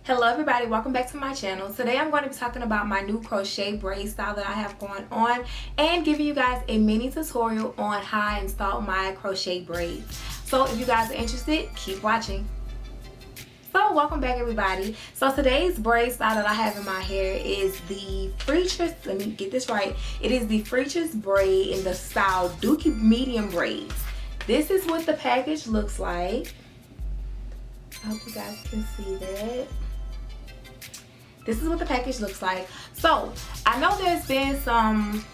Hello everybody, welcome back to my channel. Today I'm going to be talking about my new crochet braid style that I have going on and giving you guys a mini tutorial on how I install my crochet braids. So if you guys are interested, keep watching. So welcome back everybody. So today's braid style that I have in my hair is the Freetress, let me get this right. It is the Freetress braid in the style Dookie Medium Braids. This is what the package looks like. I hope you guys can see that. This is what the package looks like. So I know there's been some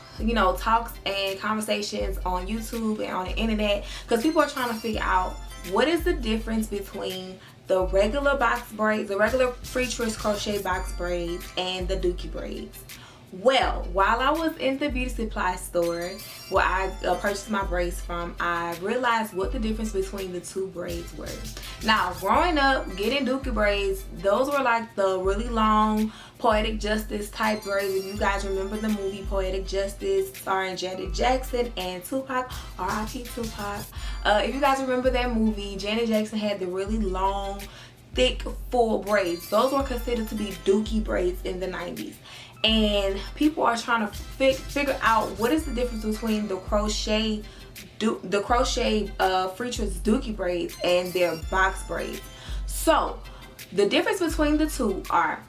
talks and conversations on YouTube and on the internet because people are trying to figure out what is the difference between the regular box braids, the regular Freetress crochet box braids, and the Dookie braids. Well, while I was in the beauty supply store where I purchased my braids from, I realized what the difference between the two braids were. Now, growing up, getting Dookie braids, those were like the really long Poetic Justice type braids. If you guys remember the movie Poetic Justice starring Janet Jackson and Tupac, R.I.P. Tupac. If you guys remember that movie, Janet Jackson had the really long, thick, full braids. Those were considered to be Dookie braids in the 90s. And people are trying to figure out what is the difference between the crochet Freetress Dookie braids and their box braids. So the difference between the two are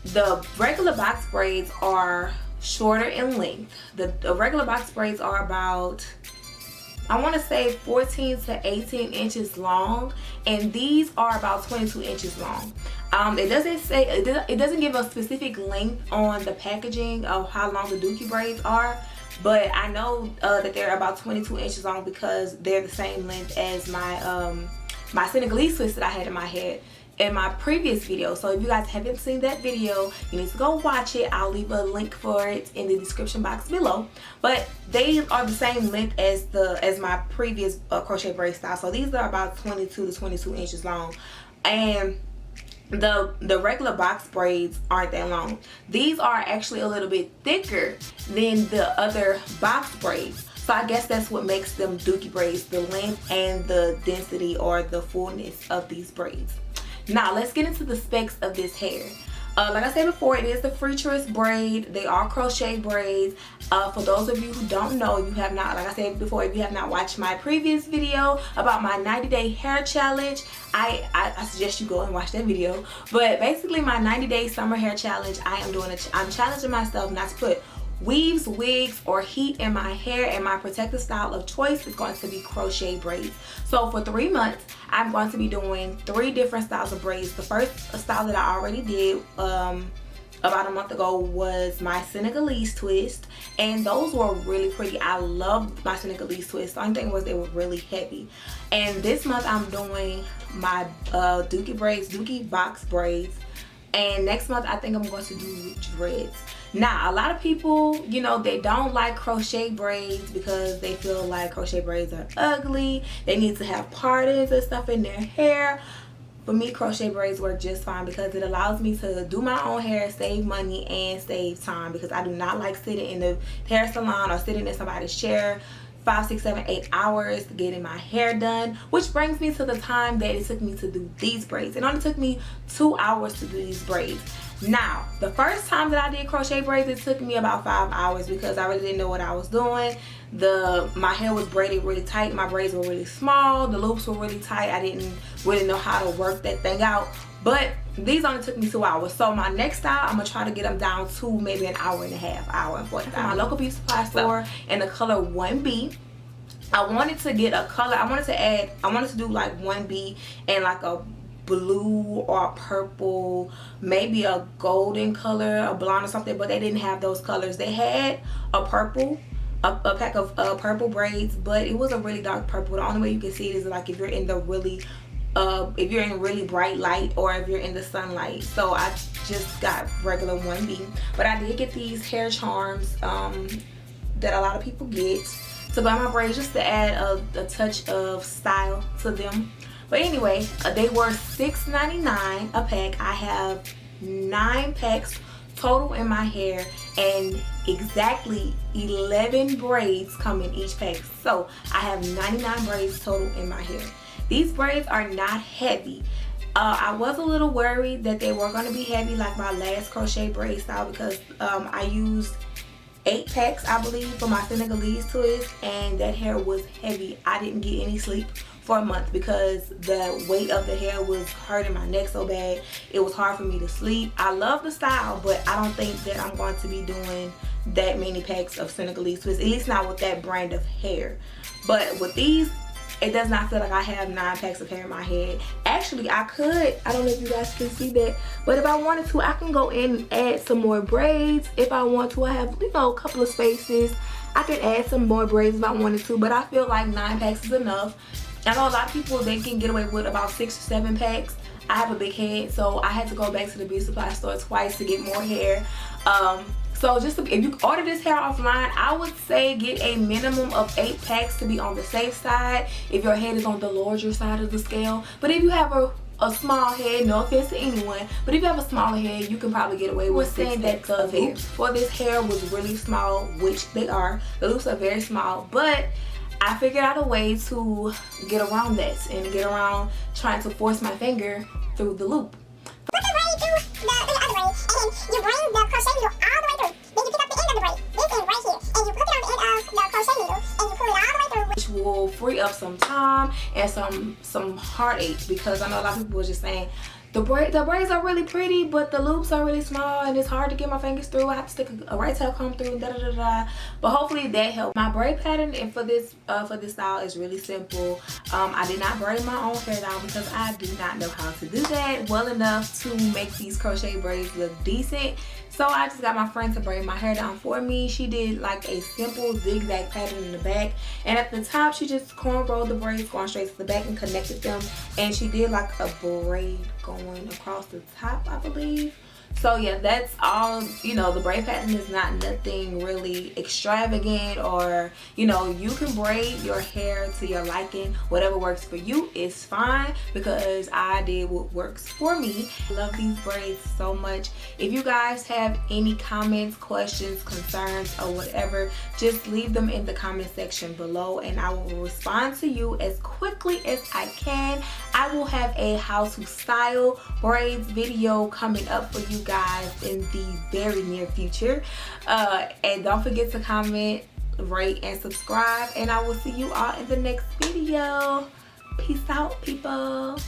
the regular box braids are shorter in length. The regular box braids are about, I want to say 14 to 18 inches long, and these are about 22 inches long. It doesn't give a specific length on the packaging of how long the Dookie braids are, but I know that they're about 22 inches long because they're the same length as my my Senegalese twist that I had in my head in my previous video. So if you guys haven't seen that video, you need to go watch it. I'll leave a link for it in the description box below. But they are the same length as my previous crochet braid style. So these are about 22 to 22 inches long, and the regular box braids aren't that long. These are actually a little bit thicker than the other box braids. So I guess that's what makes them Dookie braids, the length and the density or the fullness of these braids. Now let's get into the specs of this hair. Like I said before, it is the Freetress braid. They are crochet braids. For those of you who don't know, if you have not, like I said before, if you have not watched my previous video about my 90-day hair challenge, I suggest you go and watch that video. But basically, my 90-day summer hair challenge, I'm challenging myself not to put weaves, wigs, or heat in my hair, and my protective style of choice is going to be crochet braids. So for 3 months, I'm going to be doing 3 different styles of braids. The first style that I already did about a month ago was my Senegalese Twist, and those were really pretty. I loved my Senegalese Twist. The only thing was they were really heavy. And this month I'm doing my Dookie braids, Dookie box braids, and next month I think I'm going to do dreads. Now, a lot of people, they don't like crochet braids because they feel like crochet braids are ugly. They need to have partings and stuff in their hair. For me, crochet braids work just fine because it allows me to do my own hair, save money, and save time, because I do not like sitting in the hair salon or sitting in somebody's chair 5, 6, 7, 8 hours getting my hair done, which brings me to the time that it took me to do these braids. It only took me 2 hours to do these braids. Now, the first time that I did crochet braids, it took me about 5 hours because I really didn't know what I was doing. My hair was braided really tight. My braids were really small. The loops were really tight. I didn't really know how to work that thing out. But these only took me 2 hours. So my next style, I'm going to try to get them down to maybe an hour and a half, hour and 45. My local beauty supply store in the color 1B. I wanted to get a color. I wanted to do like 1B and like a blue or a purple, maybe a golden color, a blonde or something, but they didn't have those colors. They had a purple, a pack of purple braids, but it was a really dark purple. The only way you can see it is like if you're in the really bright light or if you're in the sunlight. So I just got regular 1B, but I did get these hair charms that a lot of people get to go in my braids just to add a touch of style to them. But anyway, they were $6.99 a pack. I have 9 packs total in my hair, and exactly 11 braids come in each pack. So I have 99 braids total in my hair. These braids are not heavy. I was a little worried that they were going to be heavy like my last crochet braid style, because I used 8 packs, I believe, for my Senegalese twist, and that hair was heavy. I didn't get any sleep for a month because the weight of the hair was hurting my neck so bad. It was hard for me to sleep. I love the style, but I don't think that I'm going to be doing that many packs of Senegalese twist, at least not with that brand of hair. But with these, it does not feel like I have 9 packs of hair in my head. Actually, I could, I don't know if you guys can see that, but if I wanted to, I can go in and add some more braids if I want to. I have, you know, a couple of spaces. I can add some more braids if I wanted to, but I feel like 9 packs is enough. I know a lot of people, they can get away with about 6 or 7 packs. I have a big head, so I had to go back to the beauty supply store twice to get more hair. So just to, if you order this hair offline, I would say get a minimum of 8 packs to be on the safe side if your head is on the larger side of the scale. But if you have a small head, no offense to anyone, but if you have a smaller head, you can probably get away with saying that the loops for this hair was really small, which they are. The loops are very small, but I figured out a way to get around this and get around trying to force my finger through the loop. Put the braid through the other braid, and then you bring the crochet needle all the way through. Then you pick up the end of the braid, this end right here, and you put it on the end of the crochet needle, and you pull it all the way through. Which will free up some time and some heartache, because I know a lot of people were just saying the braids are really pretty, but the loops are really small and it's hard to get my fingers through. I have to stick a right tail comb through, da da da da. But hopefully that helped. My braid pattern and for this style is really simple. I did not braid my own hair down because I do not know how to do that well enough to make these crochet braids look decent. So I just got my friend to braid my hair down for me. She did like a simple zigzag pattern in the back, and at the top she just cornrowed the braids going straight to the back and connected them, and she did like a braid going across the top, I believe. So yeah, that's all. You know, the braid pattern is not nothing really extravagant, or you know, you can braid your hair to your liking. Whatever works for you is fine, because I did what works for me. I love these braids so much. If you guys have any comments, questions, concerns, or whatever, just leave them in the comment section below and I will respond to you as quickly as I can. I will have a how to style braids video coming up for you guys in the very near future. And don't forget to comment, rate, and subscribe, and I will see you all in the next video. Peace out, people.